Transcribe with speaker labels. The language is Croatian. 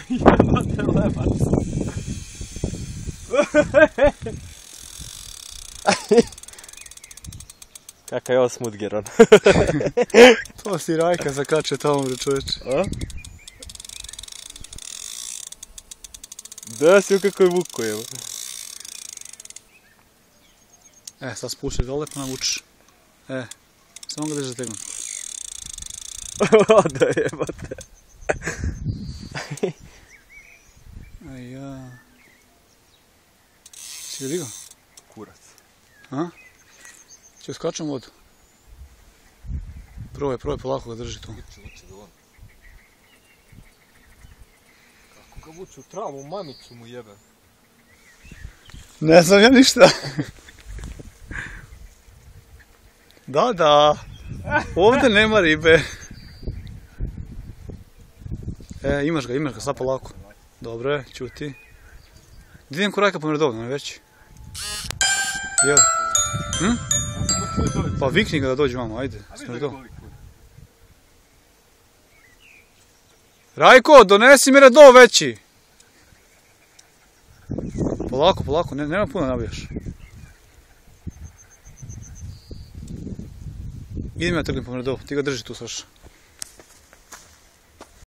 Speaker 1: Jebate lebac. Kakav je ovo smudgeron.
Speaker 2: To si Rajka zakače tamo, bre čoveče.
Speaker 1: A? Da si u kakoj vuku, evo.
Speaker 2: Sad spuštaj dole pa navučiš. Samo ga drži tegnuti.
Speaker 1: Da jebate.
Speaker 2: Aj ja. Si ga digao?
Speaker 1: Kurac.
Speaker 2: A? Če skačem u vodu? Probaj polako ga drži tu.
Speaker 1: Vuče ga on. Kako ga vuče u travu, mamicu mu jebe.
Speaker 2: Ne znam ja ništa. Da. Ovdje nema ribe. Imaš ga, sad polako. Dobro je, čuti. Gdje idem ko Rajka po Merdovnu, ne veći? Jel? Pa vikni ga da dođe vamo, ajde. Rajko, donesi mi Redov veći! Polako, nema puno nabijaš. Idem ja trgnem po Merdov, ti ga drži tu, Saša.